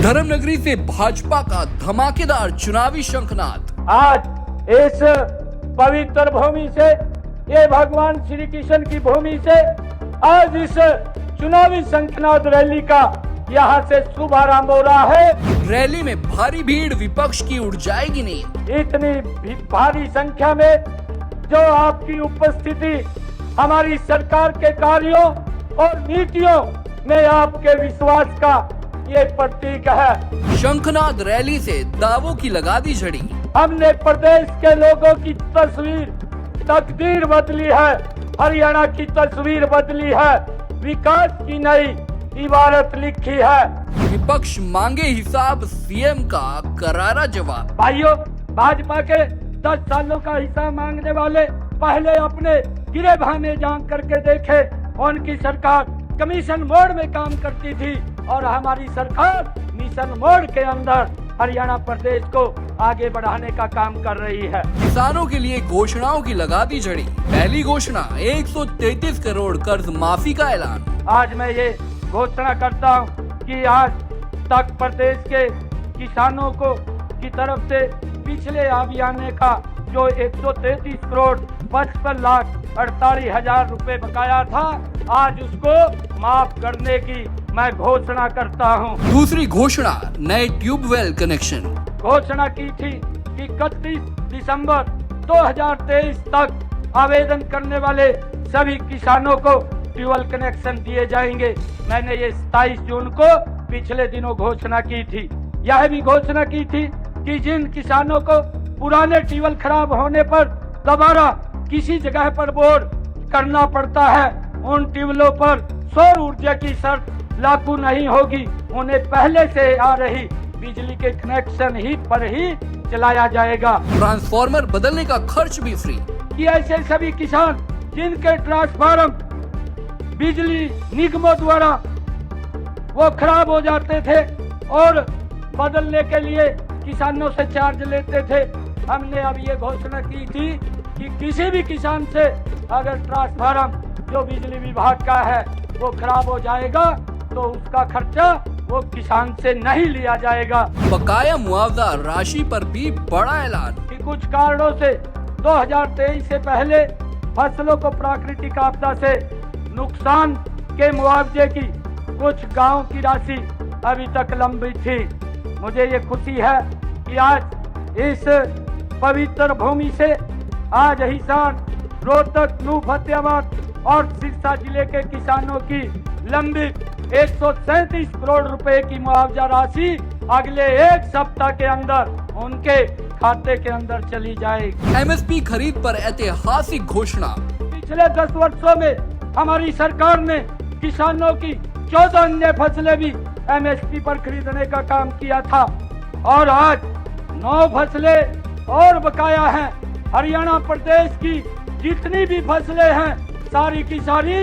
धर्मनगरी से भाजपा का धमाकेदार चुनावी शंखनाद। आज इस पवित्र भूमि से, ये भगवान श्री कृष्ण की भूमि से आज इस चुनावी शंखनाद रैली का यहाँ से शुभारंभ हो रहा है। रैली में भारी भीड़ विपक्ष की उड़ जाएगी नींद। इतनी भारी संख्या में जो आपकी उपस्थिति हमारी सरकार के कार्यों और नीतियों में आपके विश्वास का ये प्रतीक है। शंखनाद रैली से दावों की लगा दी झड़ी। हमने प्रदेश के लोगों की तस्वीर, तकदीर बदली है, हरियाणा की तस्वीर बदली है, विकास की नई इबारत लिखी है। विपक्ष मांगे हिसाब, सीएम का करारा जवाब। भाइयों, भाजपा के 10 सालों का हिसाब मांगने वाले पहले अपने गिरेबान में जांच करके देखे। उनकी सरकार कमीशन मोड में काम करती थी और हमारी सरकार मिशन मोड के अंदर हरियाणा प्रदेश को आगे बढ़ाने का काम कर रही है। किसानों के लिए घोषणाओं की लगा दी झड़ी। पहली घोषणा 133 करोड़ कर्ज माफी का ऐलान। आज मैं ये घोषणा करता हूँ कि आज तक प्रदेश के किसानों को की तरफ से पिछले अभियान का जो 133 करोड़ 55 लाख 48 हजार रुपए बकाया था, आज उसको माफ करने की मैं घोषणा करता हूँ। दूसरी घोषणा नए ट्यूबवेल कनेक्शन। घोषणा की थी कि 31 दिसंबर 2023 तक आवेदन करने वाले सभी किसानों को ट्यूबवेल कनेक्शन दिए जाएंगे। मैंने ये 27 जून को पिछले दिनों घोषणा की थी। यह भी घोषणा की थी कि जिन किसानों को पुराने ट्यूबवेल खराब होने पर दोबारा किसी जगह पर बोर करना पड़ता है, उन ट्यूबवेलों पर सौर ऊर्जा की शर्त लागू नहीं होगी। उन्हें पहले से आ रही बिजली के कनेक्शन ही पर ही चलाया जाएगा। ट्रांसफार्मर बदलने का खर्च भी फ्री। कि ऐसे सभी किसान जिनके ट्रांसफार्मर बिजली निगमों द्वारा वो खराब हो जाते थे और बदलने के लिए किसानों से चार्ज लेते थे, हमने अब ये घोषणा की थी कि किसी भी किसान से अगर ट्रांसफार्मर जो बिजली विभाग का है वो खराब हो जाएगा तो उसका खर्चा वो किसान से नहीं लिया जाएगा। बकाया मुआवजा राशि पर भी बड़ा ऐलान। कि कुछ कारणों से 2023 से पहले फसलों को प्राकृतिक आपदा से नुकसान के मुआवजे की कुछ गाँव की राशि अभी तक लंबित थी। मुझे ये खुशी है कि आज इस पवित्र भूमि से आज हिसार, रोहतक, नूह, फतेहाबाद और सिरसा जिले के किसानों की लंबित 137 करोड़ रुपए की मुआवजा राशि अगले एक सप्ताह के अंदर उनके खाते के अंदर चली जाएगी। एमएसपी खरीद पर ऐतिहासिक घोषणा। पिछले 10 वर्षों में हमारी सरकार ने किसानों की 14 अन्य फसलें भी एमएसपी पर खरीदने का काम किया था और आज 9 फसलें और बकाया हैं। हरियाणा प्रदेश की जितनी भी फसलें हैं सारी की सारी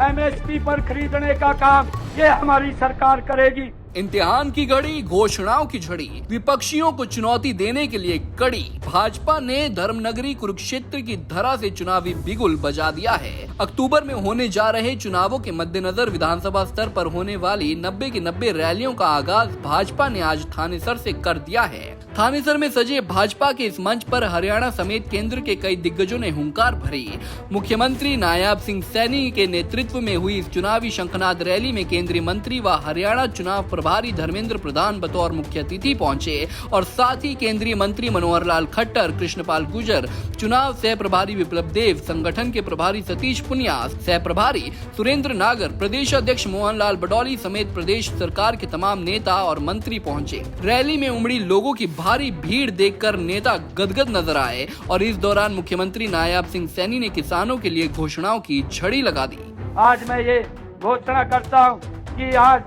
एमएसपी पर खरीदने का काम ये हमारी सरकार करेगी। इम्तिहान की घड़ी, घोषणाओं की झड़ी। विपक्षियों को चुनौती देने के लिए कड़ी। भाजपा ने धर्मनगरी कुरुक्षेत्र की धरा से चुनावी बिगुल बजा दिया है। अक्टूबर में होने जा रहे चुनावों के मद्देनजर विधानसभा स्तर पर होने वाली 90 की 90 रैलियों का आगाज भाजपा ने आज थानेसर से कर दिया है। थानेसर में सजे भाजपा के इस मंच पर हरियाणा समेत केंद्र के कई दिग्गजों ने हुंकार भरी। मुख्यमंत्री नायाब सिंह सैनी के नेतृत्व में हुई इस चुनावी शंखनाद रैली में केंद्रीय मंत्री व हरियाणा चुनाव प्रभारी धर्मेंद्र प्रधान बतौर मुख्य अतिथि पहुंचे और साथ ही केंद्रीय मंत्री मनोहर लाल खट्टर, कृष्णपाल गुर्जर, चुनाव सह प्रभारी विप्लव देव, संगठन के प्रभारी सतीश पुनिया, सह प्रभारी सुरेंद्र नागर, प्रदेश अध्यक्ष मोहन लाल बडौली समेत प्रदेश सरकार के तमाम नेता और मंत्री पहुंचे। रैली में उमड़ी लोगों की भारी भीड़ देखकर नेता गदगद नजर आए और इस दौरान मुख्यमंत्री नायाब सिंह सैनी ने किसानों के लिए घोषणाओं की झड़ी लगा दी। आज मैं ये घोषणा करता हूँ कि आज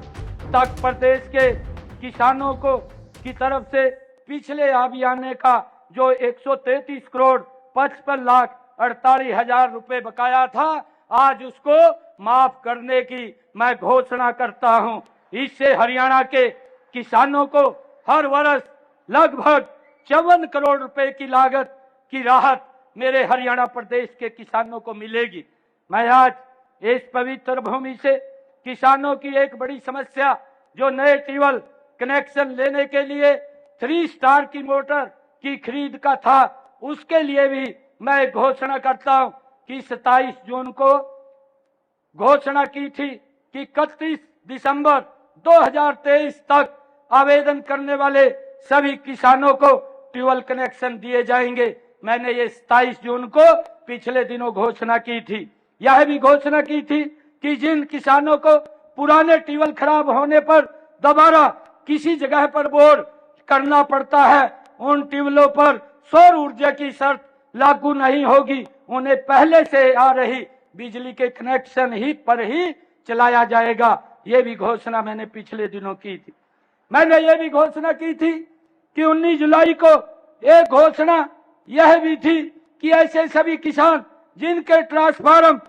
तक प्रदेश के किसानों को की तरफ से पिछले अभियान का जो 133 करोड़ 55 लाख 48 हजार रुपए बकाया था, आज उसको माफ करने की मैं घोषणा करता हूं। इससे हरियाणा के किसानों को हर वर्ष लगभग 54 करोड़ रुपए की लागत की राहत मेरे हरियाणा प्रदेश के किसानों को मिलेगी। मैं आज इस पवित्र भूमि से किसानों की एक बड़ी समस्या जो नए ट्यूबवेल कनेक्शन लेने के लिए 3 स्टार की मोटर की खरीद का था, उसके लिए भी मैं घोषणा करता हूं कि 27 जून को घोषणा की थी कि 31 दिसंबर 2023 तक आवेदन करने वाले सभी किसानों को ट्यूबवेल कनेक्शन दिए जाएंगे। मैंने ये 27 जून को पिछले दिनों घोषणा की थी। यह भी घोषणा की थी कि जिन किसानों को पुराने ट्यूबवेल खराब होने पर दोबारा किसी जगह पर बोर करना पड़ता है, उन ट्यूबवेलों पर सौर ऊर्जा की शर्त लागू नहीं होगी। उन्हें पहले से आ रही बिजली के कनेक्शन ही पर ही चलाया जाएगा। ये भी घोषणा मैंने पिछले दिनों की थी। मैंने ये भी घोषणा की थी कि 19 जुलाई को एक घोषणा यह भी थी कि ऐसे सभी किसान जिनके ट्रांसफार्मर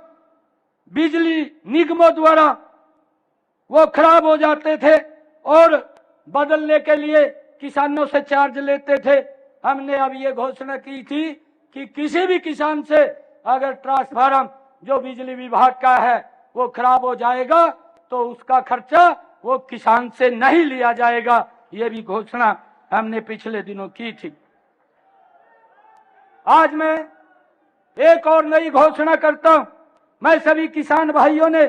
बिजली निगमों द्वारा वो खराब हो जाते थे और बदलने के लिए किसानों से चार्ज लेते थे, हमने अब ये घोषणा की थी कि किसी भी किसान से अगर ट्रांसफार्मर जो बिजली विभाग का है वो खराब हो जाएगा तो उसका खर्चा वो किसान से नहीं लिया जाएगा। ये भी घोषणा हमने पिछले दिनों की थी। आज मैं एक और नई घोषणा करता हूं। मैं सभी किसान भाइयों ने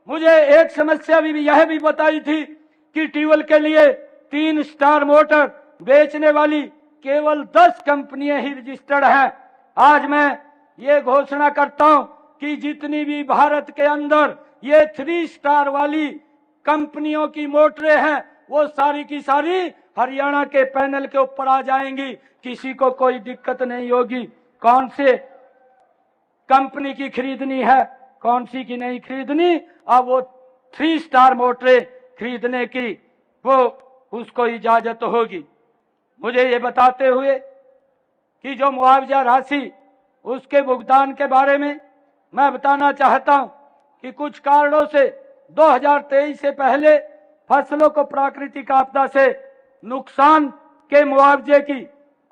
मुझे एक समस्या भी यह भी बताई थी कि ट्यूबवेल के लिए 3 स्टार मोटर बेचने वाली केवल 10 कंपनियां ही रजिस्टर्ड हैं। आज मैं ये घोषणा करता हूं कि जितनी भी भारत के अंदर ये 3 स्टार वाली कंपनियों की मोटरें हैं वो सारी की सारी हरियाणा के पैनल के ऊपर आ जाएंगी। किसी को कोई दिक्कत नहीं होगी। कौन से कंपनी की खरीदनी है, कौन सी की नहीं खरीदनी, अब वो 3 स्टार मोटरें खरीदने की वो उसको इजाजत होगी। मुझे ये बताते हुए कि जो मुआवजा राशि उसके भुगतान के बारे में मैं बताना चाहता हूं कि कुछ कारणों से 2023 से पहले फसलों को प्राकृतिक आपदा से नुकसान के मुआवजे की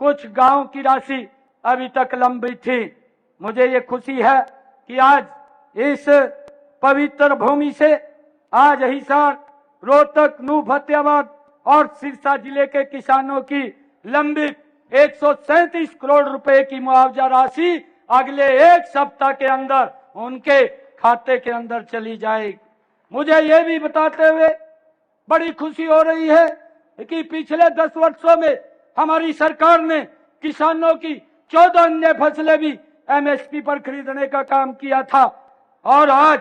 कुछ गांव की राशि अभी तक लंबित थी। मुझे ये खुशी है कि आज इस पवित्र भूमि से आज हिसार, रोहतक, नूह, फतेहाबाद और सिरसा जिले के किसानों की लंबित 137 करोड़ रुपए की मुआवजा राशि अगले 1 सप्ताह के अंदर उनके खाते के अंदर चली जाएगी। मुझे ये भी बताते हुए बड़ी खुशी हो रही है कि पिछले 10 वर्षों में हमारी सरकार ने किसानों की 14 अन्य फसलें भी एमएसपी पर खरीदने का काम किया था और आज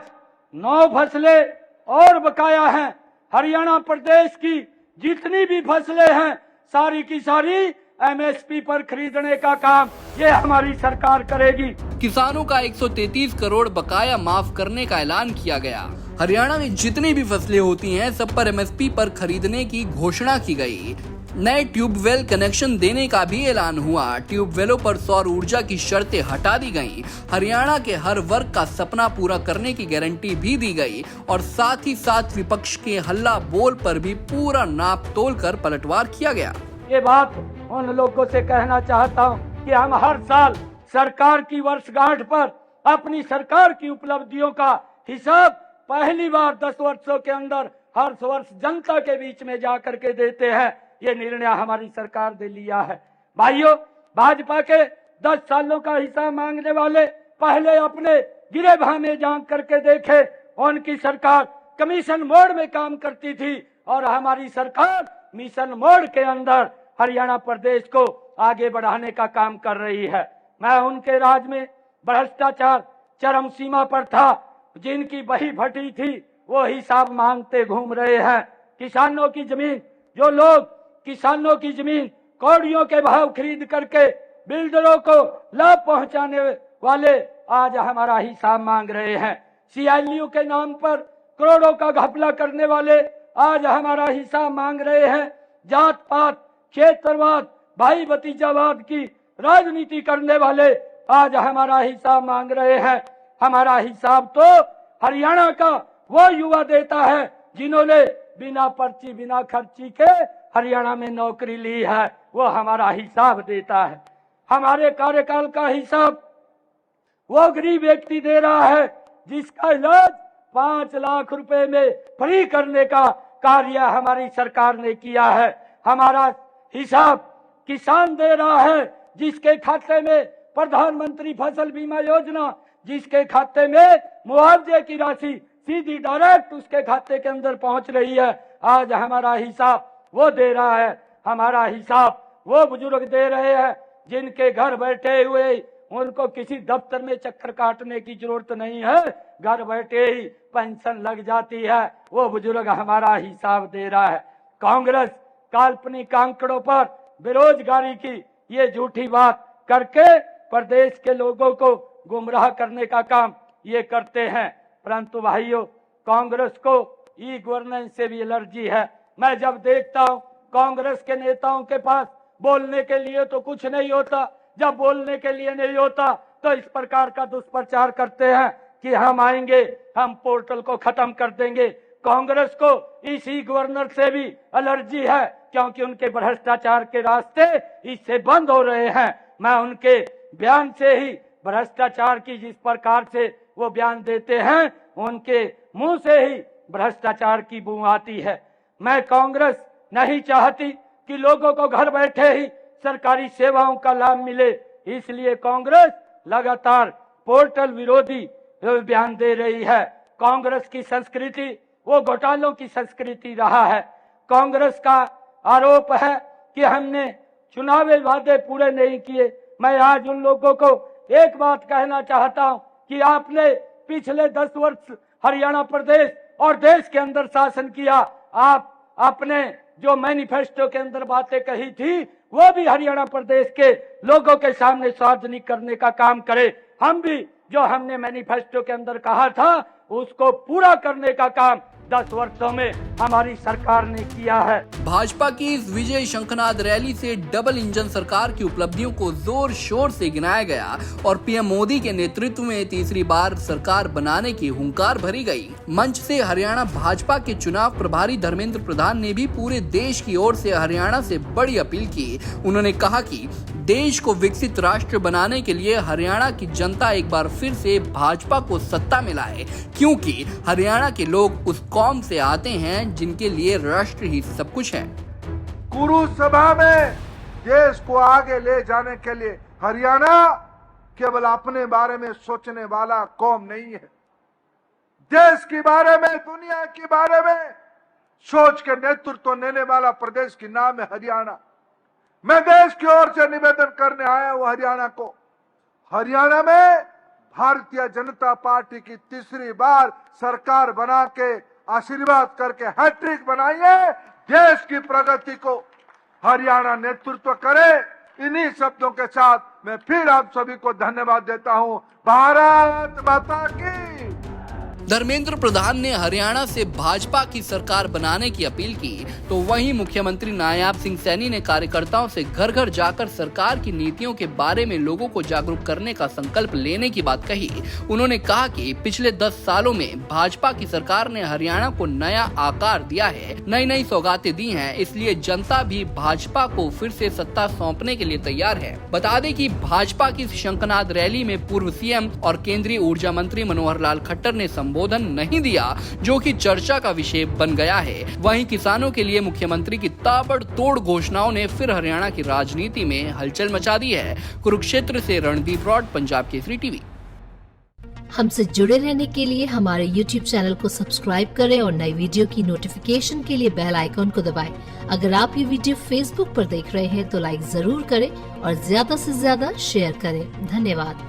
9 फसलें और बकाया हैं। हरियाणा प्रदेश की जितनी भी फसलें हैं सारी की सारी एमएसपी पर खरीदने का काम ये हमारी सरकार करेगी। किसानों का 133 करोड़ बकाया माफ करने का ऐलान किया गया। हरियाणा में जितनी भी फसलें होती हैं सब पर एमएसपी पर खरीदने की घोषणा की गई। नए ट्यूबवेल कनेक्शन देने का भी ऐलान हुआ। ट्यूबवेलों पर सौर ऊर्जा की शर्तें हटा दी गईं। हरियाणा के हर वर्ग का सपना पूरा करने की गारंटी भी दी गई और साथ ही साथ विपक्ष के हल्ला बोल पर भी पूरा नाप तोल कर पलटवार किया गया। ये बात उन लोगों से कहना चाहता हूँ कि हम हर साल सरकार की वर्षगांठ पर अपनी सरकार की उपलब्धियों का हिसाब पहली बार 10 वर्षों के अंदर हर वर्ष जनता के बीच में जाकर के देते हैं। ये निर्णय हमारी सरकार ने लिया है। भाइयों, भाजपा के 10 सालों का हिसाब मांगने वाले पहले अपने गिरेबान में झांक करके देखे। उनकी सरकार कमीशन मोड में काम करती थी और हमारी सरकार मिशन मोड के अंदर हरियाणा प्रदेश को आगे बढ़ाने का काम कर रही है। मैं उनके राज में भ्रष्टाचार चरम सीमा पर था। जिनकी बही फटी थी वो हिसाब मांगते घूम रहे हैं। किसानों की जमीन, जो लोग किसानों की जमीन कौड़ियों के भाव खरीद करके बिल्डरों को लाभ पहुंचाने वाले आज हमारा हिसाब मांग रहे हैं। सीएलयू के नाम पर करोड़ों का घपला करने वाले आज हमारा हिसाब मांग रहे हैं। जात पात, क्षेत्रवाद, भाई भतीजावाद की राजनीति करने वाले आज हमारा हिसाब मांग रहे हैं। हमारा हिसाब तो हरियाणा का वो युवा देता है जिन्होंने बिना पर्ची बिना खर्ची के हरियाणा में नौकरी ली है, वो हमारा हिसाब देता है। हमारे कार्यकाल का हिसाब वो गरीब व्यक्ति दे रहा है जिसका इलाज 5 लाख रुपए में फ्री करने का कार्य हमारी सरकार ने किया है। हमारा हिसाब किसान दे रहा है, जिसके खाते में प्रधानमंत्री फसल बीमा योजना, जिसके खाते में मुआवजे की राशि सीधी डायरेक्ट उसके खाते के अंदर पहुंच रही है, आज हमारा हिसाब वो दे रहा है। हमारा हिसाब वो बुजुर्ग दे रहे हैं जिनके घर बैठे हुए उनको किसी दफ्तर में चक्कर काटने की जरूरत नहीं है, घर बैठे ही पेंशन लग जाती है। वो बुजुर्ग हमारा हिसाब दे रहा है। कांग्रेस काल्पनिक आंकड़ों पर बेरोजगारी की ये झूठी बात करके प्रदेश के लोगों को गुमराह करने का काम ये करते हैं। परंतु भाइयों, कांग्रेस को ई गवर्नेंस से भी एलर्जी है। मैं जब देखता हूँ कांग्रेस के नेताओं के पास बोलने के लिए तो कुछ नहीं होता, जब बोलने के लिए नहीं होता तो इस प्रकार का दुष्प्रचार करते हैं कि हम आएंगे, हम पोर्टल को खत्म कर देंगे। कांग्रेस को इसी गवर्नर से भी एलर्जी है, क्योंकि उनके भ्रष्टाचार के रास्ते इससे बंद हो रहे हैं। मैं उनके बयान से ही भ्रष्टाचार की जिस प्रकार से वो बयान देते हैं, उनके मुंह से ही भ्रष्टाचार की बू आती है। मैं कांग्रेस नहीं चाहती कि लोगों को घर बैठे ही सरकारी सेवाओं का लाभ मिले, इसलिए कांग्रेस लगातार पोर्टल विरोधी बयान दे रही है। कांग्रेस की संस्कृति वो घोटालों की संस्कृति रहा है। कांग्रेस का आरोप है कि हमने चुनावी वादे पूरे नहीं किए। मैं आज उन लोगों को एक बात कहना चाहता हूं कि आपने पिछले 10 वर्ष हरियाणा प्रदेश और देश के अंदर शासन किया। आप अपने जो मैनिफेस्टो के अंदर बातें कही थी वो भी हरियाणा प्रदेश के लोगों के सामने सार्वजनिक करने का काम करें। हम भी जो हमने मैनिफेस्टो के अंदर कहा था उसको पूरा करने का काम 10 वर्षों में हमारी सरकार ने किया है। भाजपा की इस विजय शंखनाद रैली से डबल इंजन सरकार की उपलब्धियों को जोर शोर से गिनाया गया और पीएम मोदी के नेतृत्व में तीसरी बार सरकार बनाने की हुंकार भरी गई। मंच से हरियाणा भाजपा के चुनाव प्रभारी धर्मेंद्र प्रधान ने भी पूरे देश की ओर से हरियाणा से बड़ी अपील की। उन्होंने कहा कि देश को विकसित राष्ट्र बनाने के लिए हरियाणा की जनता एक बार फिर से भाजपा को सत्ता में लाए, क्योंकि हरियाणा के लोग उस कौम से आते हैं जिनके लिए राष्ट्र ही सब कुछ है। कुरु सभा में देश को आगे ले जाने के लिए हरियाणा केवल अपने बारे में सोचने वाला कौम नहीं है, देश के बारे में, दुनिया के बारे में सोच के नेतृत्व लेने वाला प्रदेश की नाम है हरियाणा। मैं देश की ओर से निवेदन करने आया हूं हरियाणा को, हरियाणा में भारतीय जनता पार्टी की तीसरी बार सरकार बना के आशीर्वाद करके हैट्रिक बनाइए, देश की प्रगति को हरियाणा नेतृत्व करे। इन्हीं शब्दों के साथ मैं फिर आप सभी को धन्यवाद देता हूं। भारत माता की। धर्मेंद्र प्रधान ने हरियाणा से भाजपा की सरकार बनाने की अपील की, तो वहीं मुख्यमंत्री नायाब सिंह सैनी ने कार्यकर्ताओं से घर घर जाकर सरकार की नीतियों के बारे में लोगों को जागरूक करने का संकल्प लेने की बात कही। उन्होंने कहा कि पिछले 10 सालों में भाजपा की सरकार ने हरियाणा को नया आकार दिया है, नई नई सौगातें दी हैं, इसलिए जनता भी भाजपा को फिर से सत्ता सौंपने के लिए तैयार है। बता दें कि भाजपा की शंखनाद रैली में पूर्व सीएम और केंद्रीय ऊर्जा मंत्री मनोहर लाल खट्टर ने संबोधन नहीं दिया, जो कि चर्चा का विषय बन गया है। वहीं किसानों के लिए मुख्यमंत्री की ताबड़तोड़ घोषणाओं ने फिर हरियाणा की राजनीति में हलचल मचा दी है। कुरुक्षेत्र से रणदीप रॉड, पंजाब केसरी टीवी। हमसे जुड़े रहने के लिए हमारे YouTube चैनल को सब्सक्राइब करें और नई वीडियो की नोटिफिकेशन के लिए बेल आइकॉन को दबाएं। अगर आप ये वीडियो Facebook पर देख रहे हैं तो लाइक जरूर करें और ज्यादा से ज्यादा शेयर करें। धन्यवाद।